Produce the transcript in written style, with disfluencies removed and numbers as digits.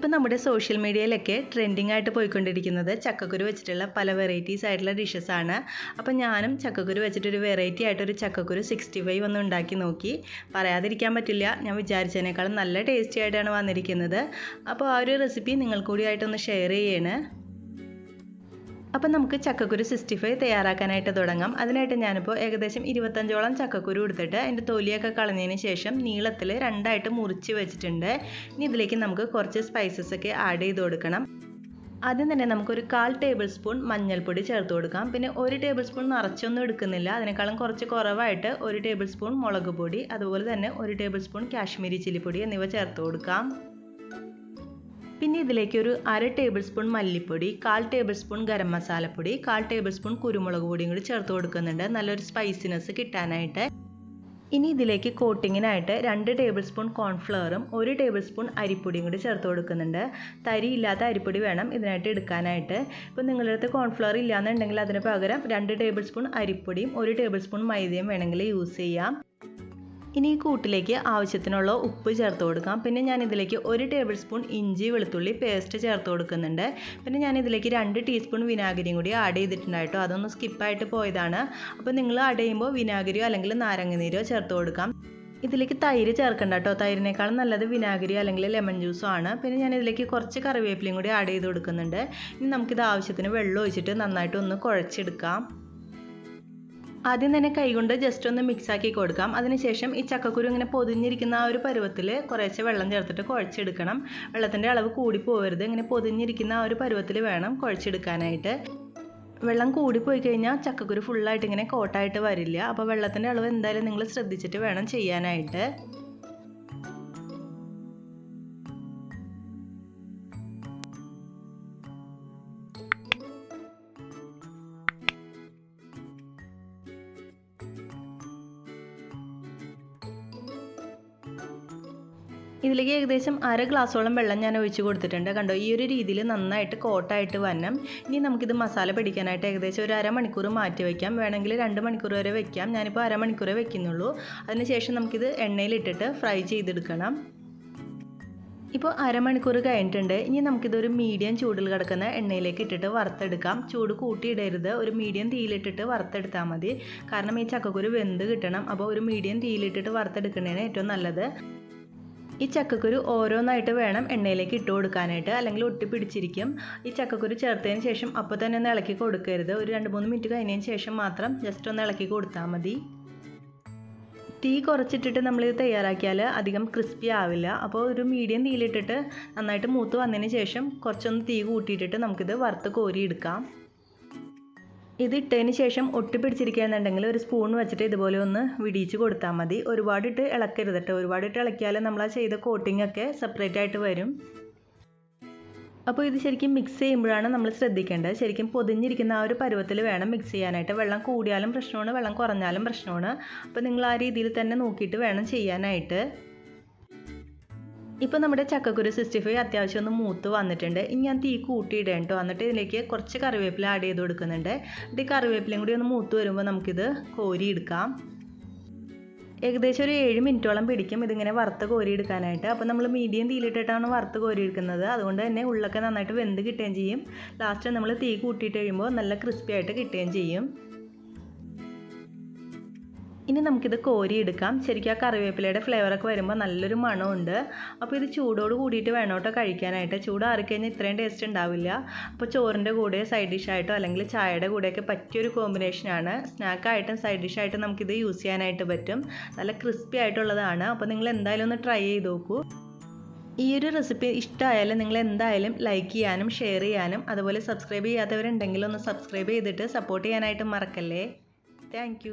ഇപ്പം നമ്മുടെ സോഷ്യൽ മീഡിയയിലൊക്കെ ട്രെൻഡിങ് ആയിട്ട് പോയിക്കൊണ്ടിരിക്കുന്നത് ചക്കക്കുരു വെച്ചിട്ടുള്ള പല വെറൈറ്റീസ് ആയിട്ടുള്ള ഡിഷസ് ആണ്. അപ്പം ഞാനും ചക്കക്കുരു വെച്ചിട്ടൊരു വെറൈറ്റി ആയിട്ടൊരു ചക്കക്കുരു 65 ഒന്ന് ഉണ്ടാക്കി നോക്കി. പറയാതിരിക്കാൻ പറ്റില്ല, ഞാൻ വിചാരിച്ചതിനേക്കാളും നല്ല ടേസ്റ്റി ആയിട്ടാണ് വന്നിരിക്കുന്നത്. അപ്പോൾ ആ ഒരു റെസിപ്പി നിങ്ങൾ കൂടിയായിട്ടൊന്ന് ഷെയർ ചെയ്യണേ. അപ്പം നമുക്ക് ചക്കക്കുരു 65 തയ്യാറാക്കാനായിട്ട് തുടങ്ങാം. അതിനായിട്ട് ഞാനിപ്പോൾ ഏകദേശം 25ഓളം ചക്കക്കുരു എടുത്തിട്ട് അതിൻ്റെ തൊലിയൊക്കെ കളഞ്ഞതിന് ശേഷം നീളത്തിൽ രണ്ടായിട്ട് മുറിച്ച് വെച്ചിട്ടുണ്ട്. ഇനി ഇതിലേക്ക് നമുക്ക് കുറച്ച് സ്പൈസസ് ഒക്കെ ആഡ് ചെയ്ത് കൊടുക്കണം. ആദ്യം തന്നെ നമുക്കൊരു 1/4 ടേബിൾ സ്പൂൺ മഞ്ഞൾപ്പൊടി ചേർത്ത് കൊടുക്കാം. പിന്നെ 1 ടേബിൾ സ്പൂൺ നിറച്ചൊന്നും എടുക്കുന്നില്ല, അതിനേക്കാളും കുറച്ച് കുറവായിട്ട് 1 ടേബിൾ സ്പൂൺ മുളക് പൊടി, അതുപോലെ തന്നെ 1 ടേബിൾ സ്പൂൺ കാശ്മീരി ചില്ലിപ്പൊടി എന്നിവ ചേർത്ത് കൊടുക്കാം. പിന്നെ ഇതിലേക്ക് ഒരു 1/2 ടേബിൾ സ്പൂൺ മല്ലിപ്പൊടി, 1/4 ടേബിൾ സ്പൂൺ ഗരം മസാലപ്പൊടി, 1/4 ടേബിൾ സ്പൂൺ കുരുമുളക് പൊടിയും കൂടി ചേർത്ത് കൊടുക്കുന്നുണ്ട്, നല്ലൊരു സ്പൈസിനെസ് കിട്ടാനായിട്ട്. ഇനി ഇതിലേക്ക് കോട്ടിങ്ങിനായിട്ട് 2 ടേബിൾ സ്പൂൺ കോൺഫ്ലവറും 1 ടേബിൾ സ്പൂൺ അരിപ്പൊടിയും കൂടി ചേർത്ത് കൊടുക്കുന്നുണ്ട്. തരിയില്ലാത്ത അരിപ്പൊടി വേണം ഇതിനായിട്ട് എടുക്കാനായിട്ട്. ഇപ്പോൾ നിങ്ങളുടെ അടുത്ത് കോൺഫ്ലവർ ഇല്ലാന്നുണ്ടെങ്കിൽ അതിന് പകരം 2 ടേബിൾ സ്പൂൺ അരിപ്പൊടിയും 1 ടേബിൾ സ്പൂൺ മൈദയും വേണമെങ്കിൽ യൂസ് ചെയ്യാം. ഇനി ഈ കൂട്ടിലേക്ക് ആവശ്യത്തിനുള്ള ഉപ്പ് ചേർത്ത് കൊടുക്കാം. പിന്നെ ഞാൻ ഇതിലേക്ക് 1 ടേബിൾ സ്പൂൺ ഇഞ്ചി വെളുത്തുള്ളി പേസ്റ്റ് ചേർത്ത് കൊടുക്കുന്നുണ്ട്. പിന്നെ ഞാൻ ഇതിലേക്ക് 2 ടീസ്പൂൺ വിനാഗിരിയും കൂടി ആഡ് ചെയ്തിട്ടുണ്ടായിട്ടോ, അതൊന്ന് സ്കിപ്പായിട്ട് പോയതാണ്. അപ്പോൾ നിങ്ങൾ ആഡ് ചെയ്യുമ്പോൾ വിനാഗിരിയോ അല്ലെങ്കിൽ നാരങ്ങനീരോ ചേർത്ത് കൊടുക്കാം. ഇതിലേക്ക് തൈര് ചേർക്കണ്ട കേട്ടോ, തൈരിനേക്കാളും നല്ലത് വിനാഗിരി അല്ലെങ്കിൽ ലെമൺ ജ്യൂസോ ആണ്. പിന്നെ ഞാൻ ഇതിലേക്ക് കുറച്ച് കറിവേപ്പിലയും കൂടി ആഡ് ചെയ്ത് കൊടുക്കുന്നുണ്ട്. ഇനി നമുക്കിത് ആവശ്യത്തിന് വെള്ളം ഒഴിച്ചിട്ട് നന്നായിട്ടൊന്ന് കുഴച്ചെടുക്കാം. ആദ്യം തന്നെ കൈകൊണ്ട് ജസ്റ്റ് ഒന്ന് മിക്സാക്കി കൊടുക്കാം. അതിനുശേഷം ഈ ചക്കക്കുരു ഇങ്ങനെ പൊതിഞ്ഞിരിക്കുന്ന ആ ഒരു പരുവത്തിൽ കുറേശ്ശെ വെള്ളം ചേർത്തിട്ട് കുഴച്ചെടുക്കണം. വെള്ളത്തിൻ്റെ അളവ് കൂടി പോകരുത്, ഇങ്ങനെ പൊതിഞ്ഞിരിക്കുന്ന ആ ഒരു പരുവത്തിൽ വേണം കുഴച്ചെടുക്കാനായിട്ട്. വെള്ളം കൂടിപ്പോയി കഴിഞ്ഞാൽ ചക്കക്കുരു ഫുള്ളായിട്ട് ഇങ്ങനെ കോട്ടായിട്ട് വരില്ല. അപ്പോൾ വെള്ളത്തിൻ്റെ അളവ് എന്തായാലും നിങ്ങൾ ശ്രദ്ധിച്ചിട്ട് വേണം ചെയ്യാനായിട്ട്. ഇതിലേക്ക് ഏകദേശം 1/2 ഗ്ലാസോളം വെള്ളം ഞാൻ ഒഴിച്ച് കൊടുത്തിട്ടുണ്ട്. കണ്ടോ, ഈ ഒരു രീതിയിൽ നന്നായിട്ട് കോട്ടായിട്ട് വരണം. ഇനി നമുക്കിത് മസാല പിടിക്കാനായിട്ട് ഏകദേശം ഒരു 1/2 മണിക്കൂർ മാറ്റി വയ്ക്കാം. വേണമെങ്കിൽ 2 മണിക്കൂർ വരെ വെക്കാം. ഞാനിപ്പോൾ 1/2 മണിക്കൂറേ വെക്കുന്നുള്ളൂ. അതിനുശേഷം നമുക്കിത് എണ്ണയിലിട്ടിട്ട് ഫ്രൈ ചെയ്തെടുക്കണം. ഇപ്പോൾ 1/2 മണിക്കൂർ കഴിഞ്ഞിട്ടുണ്ട്. ഇനി നമുക്കിതൊരു മീഡിയം ചൂടിൽ കിടക്കുന്ന എണ്ണയിലേക്ക് ഇട്ടിട്ട് വറുത്തെടുക്കാം. ചൂട് കൂട്ടിയിടരുത്, ഒരു മീഡിയം തീയിലിട്ടിട്ട് വറുത്തെടുത്താൽ മതി. കാരണം ഈ ചക്കക്കുരു വെന്ത് കിട്ടണം. അപ്പോൾ ഒരു മീഡിയം തീയിലിട്ടിട്ട് വറുത്തെടുക്കുന്നതാണ് ഏറ്റവും നല്ലത്. ഈ ചക്കക്കുരു ഓരോന്നായിട്ട് വേണം എണ്ണയിലേക്ക് ഇട്ട് കൊടുക്കാനായിട്ട്, അല്ലെങ്കിൽ ഒട്ടിപ്പിടിച്ചിരിക്കും. ഈ ചക്കക്കുരു ചേർത്തതിന് ശേഷം അപ്പോൾ തന്നെ ഒന്ന് ഇളക്കി കൊടുക്കരുത്. ഒരു 2-3 മിനിറ്റ് കഴിഞ്ഞതിന് ശേഷം മാത്രം ജസ്റ്റ് ഒന്ന് ഇളക്കി കൊടുത്താൽ മതി. തീ കുറച്ചിട്ടിട്ട് നമ്മളിത് തയ്യാറാക്കിയാൽ അധികം ക്രിസ്പി ആവില്ല. അപ്പോൾ ഒരു മീഡിയം തീയിലിട്ടിട്ട് നന്നായിട്ട് മൂത്ത് വന്നതിന് ശേഷം കുറച്ചൊന്ന് തീ കൂട്ടിയിട്ടിട്ട് നമുക്കിത് വറുത്ത് കോരിയെടുക്കാം. ഇത് ഇട്ടതിന് ശേഷം ഒട്ടിപ്പിടിച്ചിരിക്കുകയെന്നുണ്ടെങ്കിൽ ഒരു സ്പൂൺ വെച്ചിട്ട് ഇതുപോലെ ഒന്ന് വിടിയിച്ച് കൊടുത്താൽ മതി. ഒരുപാടിട്ട് ഇളക്കരുത് കേട്ടോ, ഒരുപാടിട്ട് ഇളക്കിയാൽ നമ്മൾ ആ ചെയ്ത കോട്ടിംഗ് ഒക്കെ സെപ്പറേറ്റ് ആയിട്ട് വരും. അപ്പോൾ ഇത് ശരിക്കും മിക്സ് ചെയ്യുമ്പോഴാണ് നമ്മൾ ശ്രദ്ധിക്കേണ്ടത്. ശരിക്കും പൊതിഞ്ഞിരിക്കുന്ന ആ ഒരു പരുവത്തിൽ വേണം മിക്സ് ചെയ്യാനായിട്ട്. വെള്ളം കൂടിയാലും പ്രശ്നമാണ്, വെള്ളം കുറഞ്ഞാലും പ്രശ്നമാണ്. അപ്പോൾ നിങ്ങൾ ആ രീതിയിൽ തന്നെ നോക്കിയിട്ട് വേണം ചെയ്യാനായിട്ട്. ഇപ്പോൾ നമ്മുടെ ചക്കക്കുരു 65 അത്യാവശ്യം ഒന്ന് മൂത്ത് വന്നിട്ടുണ്ട്. ഇനി ഞാൻ തീ കൂട്ടിയിടേം കേട്ടോ. എന്നിട്ട് ഇതിലേക്ക് കുറച്ച് കറിവേപ്പില ആഡ് ചെയ്ത് കൊടുക്കുന്നുണ്ട്. ഈ കറിവേപ്പിലയും കൂടി ഒന്ന് മൂത്ത് വരുമ്പോൾ നമുക്കിത് കോരിയെടുക്കാം. ഏകദേശം ഒരു 7 മിനിറ്റോളം പിടിക്കും ഇതിങ്ങനെ വറുത്ത് കോരിയെടുക്കാനായിട്ട്. അപ്പോൾ നമ്മൾ മീഡിയം തീയിലിട്ടിട്ടാണ് വറുത്ത് കോരിയെടുക്കുന്നത്. അതുകൊണ്ട് തന്നെ ഉള്ളൊക്കെ നന്നായിട്ട് വെന്ത് കിട്ടുകയും ചെയ്യും. ലാസ്റ്റ് നമ്മൾ തീ കൂട്ടിയിട്ട് കഴിയുമ്പോൾ നല്ല ക്രിസ്പി ആയിട്ട് കിട്ടുകയും ചെയ്യും. ഇനി നമുക്കിത് കോരിയെടുക്കാം. ശരിക്കും ആ കറിവേപ്പിലയുടെ ഫ്ലേവറൊക്കെ വരുമ്പോൾ നല്ലൊരു മണമുണ്ട്. അപ്പോൾ ഇത് ചൂടോട് കൂടിയിട്ട് വേണം കേട്ടോ കഴിക്കാനായിട്ട്. ചൂടാറിക്കഴിഞ്ഞാൽ ഇത്രയും ടേസ്റ്റ് ഉണ്ടാവില്ല. അപ്പോൾ ചോറിൻ്റെ കൂടെ സൈഡ് ഡിഷായിട്ടോ അല്ലെങ്കിൽ ചായയുടെ കൂടെയൊക്കെ പറ്റിയൊരു കോമ്പിനേഷനാണ്. സ്നാക്കായിട്ടും സൈഡ് ഡിഷായിട്ടും നമുക്കിത് യൂസ് ചെയ്യാനായിട്ട് പറ്റും. നല്ല ക്രിസ്പി ആയിട്ടുള്ളതാണ്. അപ്പോൾ നിങ്ങൾ എന്തായാലും ഒന്ന് ട്രൈ ചെയ്ത് നോക്കൂ. ഈ ഒരു റെസിപ്പി ഇഷ്ടമായാലും നിങ്ങൾ എന്തായാലും ലൈക്ക് ചെയ്യാനും ഷെയർ ചെയ്യാനും അതുപോലെ സബ്സ്ക്രൈബ് ചെയ്യാത്തവരുണ്ടെങ്കിൽ ഒന്ന് സബ്സ്ക്രൈബ് ചെയ്തിട്ട് സപ്പോർട്ട് ചെയ്യാനായിട്ട് മറക്കല്ലേ. താങ്ക്